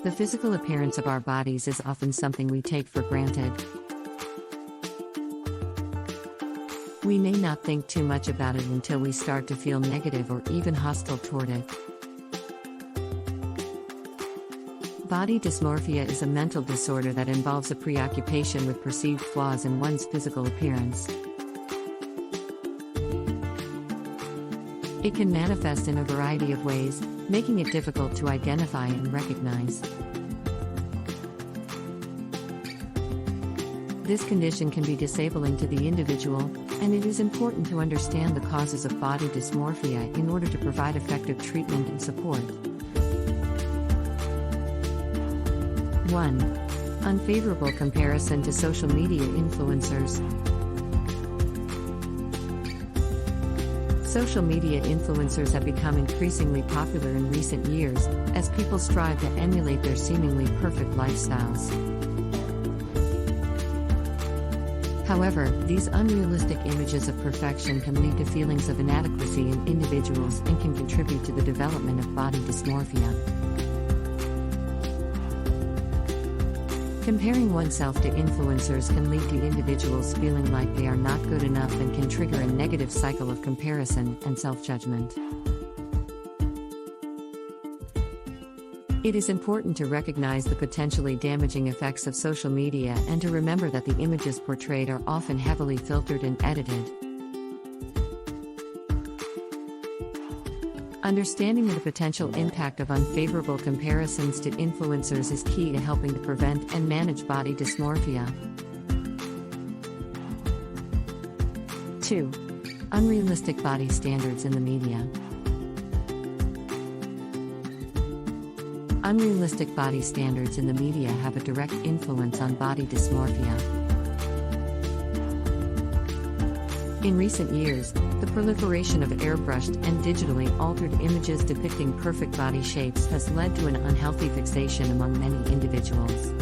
The physical appearance of our bodies is often something we take for granted. We may not think too much about it until we start to feel negative or even hostile toward it. Body dysmorphia is a mental disorder that involves a preoccupation with perceived flaws in one's physical appearance. It can manifest in a variety of ways, making it difficult to identify and recognize. This condition can be disabling to the individual, and it is important to understand the causes of body dysmorphia in order to provide effective treatment and support. 1. Unfavorable comparison to social media influencers. Social media influencers have become increasingly popular in recent years, as people strive to emulate their seemingly perfect lifestyles. However, these unrealistic images of perfection can lead to feelings of inadequacy in individuals and can contribute to the development of body dysmorphia. Comparing oneself to influencers can lead to individuals feeling like they are not good enough and can trigger a negative cycle of comparison and self-judgment. It is important to recognize the potentially damaging effects of social media and to remember that the images portrayed are often heavily filtered and edited. Understanding the potential impact of unfavorable comparisons to influencers is key to helping to prevent and manage body dysmorphia. 2. Unrealistic body standards in the media. Unrealistic body standards in the media have a direct influence on body dysmorphia. In recent years, the proliferation of airbrushed and digitally altered images depicting perfect body shapes has led to an unhealthy fixation among many individuals.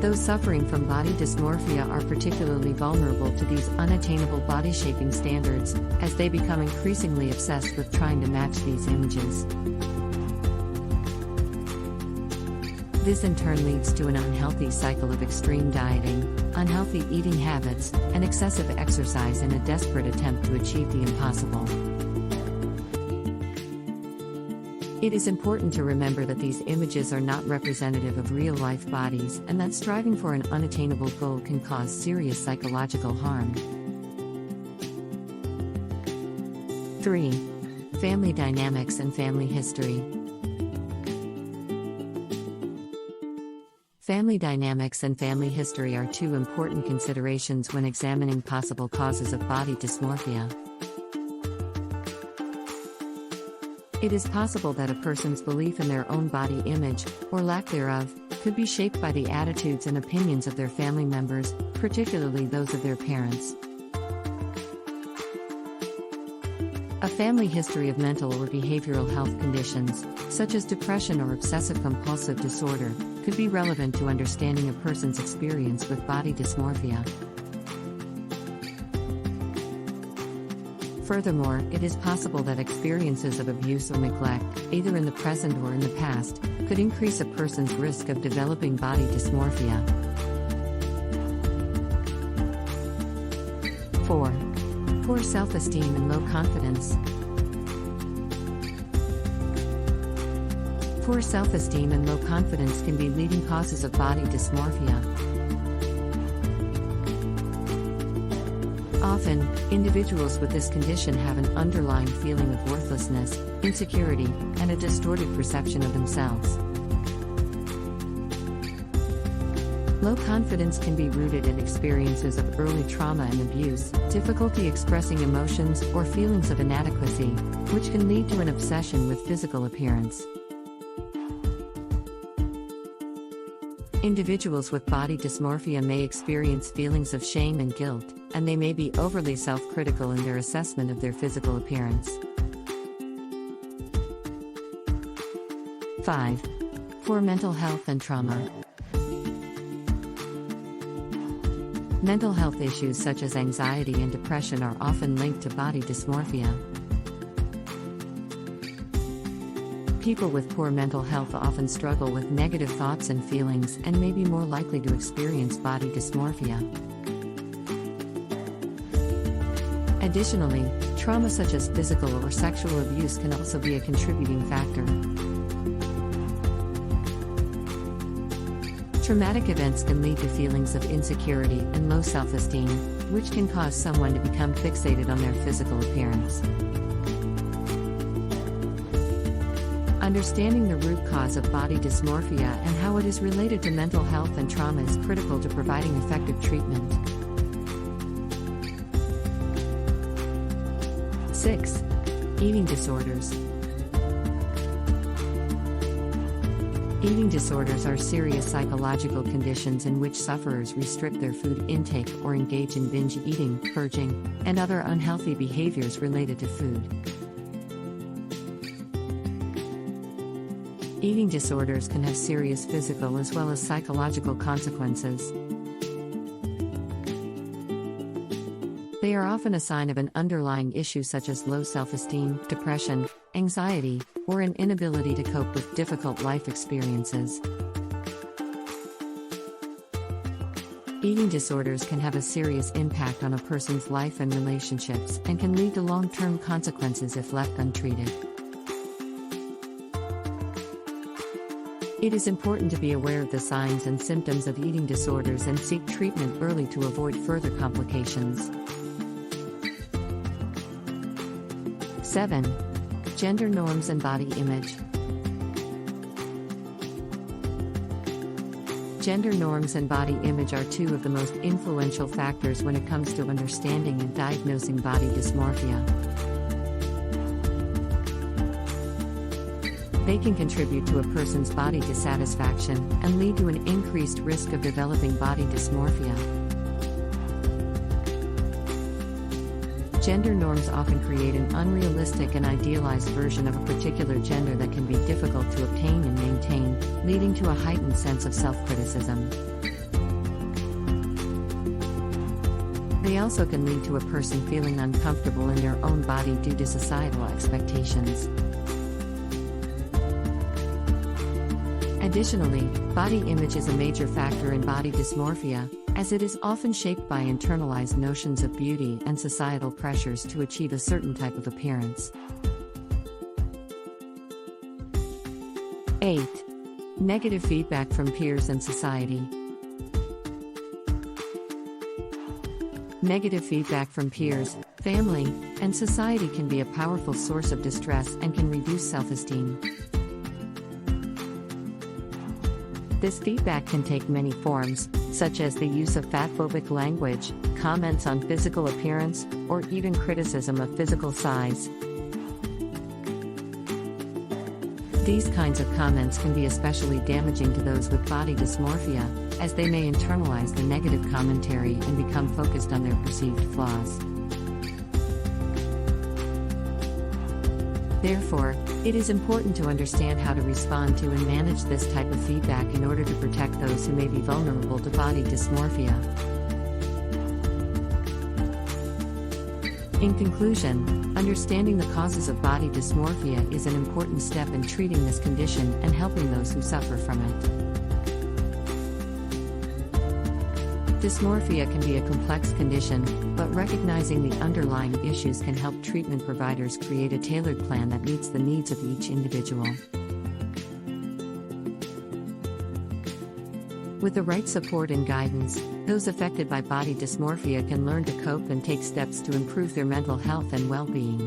Those suffering from body dysmorphia are particularly vulnerable to these unattainable body shaping standards, as they become increasingly obsessed with trying to match these images. This in turn leads to an unhealthy cycle of extreme dieting, unhealthy eating habits, and excessive exercise in a desperate attempt to achieve the impossible. It is important to remember that these images are not representative of real-life bodies and that striving for an unattainable goal can cause serious psychological harm. 3. Family dynamics and family history. Family dynamics and family history are two important considerations when examining possible causes of body dysmorphia. It is possible that a person's belief in their own body image, or lack thereof, could be shaped by the attitudes and opinions of their family members, particularly those of their parents. A family history of mental or behavioral health conditions, such as depression or obsessive-compulsive disorder, could be relevant to understanding a person's experience with body dysmorphia. Furthermore, it is possible that experiences of abuse or neglect, either in the present or in the past, could increase a person's risk of developing body dysmorphia. 4. Poor self-esteem and low confidence. Poor self-esteem and low confidence can be leading causes of body dysmorphia. Often, individuals with this condition have an underlying feeling of worthlessness, insecurity, and a distorted perception of themselves. Low confidence can be rooted in experiences of early trauma and abuse, difficulty expressing emotions, or feelings of inadequacy, which can lead to an obsession with physical appearance. Individuals with body dysmorphia may experience feelings of shame and guilt, and they may be overly self-critical in their assessment of their physical appearance. 5. Poor mental health and trauma. Mental health issues such as anxiety and depression are often linked to body dysmorphia. People with poor mental health often struggle with negative thoughts and feelings and may be more likely to experience body dysmorphia. Additionally, trauma such as physical or sexual abuse can also be a contributing factor. Traumatic events can lead to feelings of insecurity and low self-esteem, which can cause someone to become fixated on their physical appearance. Understanding the root cause of body dysmorphia and how it is related to mental health and trauma is critical to providing effective treatment. 6. Eating disorders. Eating disorders are serious psychological conditions in which sufferers restrict their food intake or engage in binge eating, purging, and other unhealthy behaviors related to food. Eating disorders can have serious physical as well as psychological consequences. They are often a sign of an underlying issue such as low self-esteem, depression, anxiety, or an inability to cope with difficult life experiences. Eating disorders can have a serious impact on a person's life and relationships and can lead to long-term consequences if left untreated. It is important to be aware of the signs and symptoms of eating disorders and seek treatment early to avoid further complications. 7. Gender norms and body image. Gender norms and body image are two of the most influential factors when it comes to understanding and diagnosing body dysmorphia. They can contribute to a person's body dissatisfaction and lead to an increased risk of developing body dysmorphia. Gender norms often create an unrealistic and idealized version of a particular gender that can be difficult to obtain and maintain, leading to a heightened sense of self-criticism. They also can lead to a person feeling uncomfortable in their own body due to societal expectations. Additionally, body image is a major factor in body dysmorphia, as it is often shaped by internalized notions of beauty and societal pressures to achieve a certain type of appearance. 8. Negative feedback from peers and society. Negative feedback from peers, family, and society can be a powerful source of distress and can reduce self-esteem. This feedback can take many forms, such as the use of fatphobic language, comments on physical appearance, or even criticism of physical size. These kinds of comments can be especially damaging to those with body dysmorphia, as they may internalize the negative commentary and become focused on their perceived flaws. Therefore, it is important to understand how to respond to and manage this type of feedback in order to protect those who may be vulnerable to body dysmorphia. In conclusion, understanding the causes of body dysmorphia is an important step in treating this condition and helping those who suffer from it. Dysmorphia can be a complex condition, but recognizing the underlying issues can help treatment providers create a tailored plan that meets the needs of each individual. With the right support and guidance, those affected by body dysmorphia can learn to cope and take steps to improve their mental health and well-being.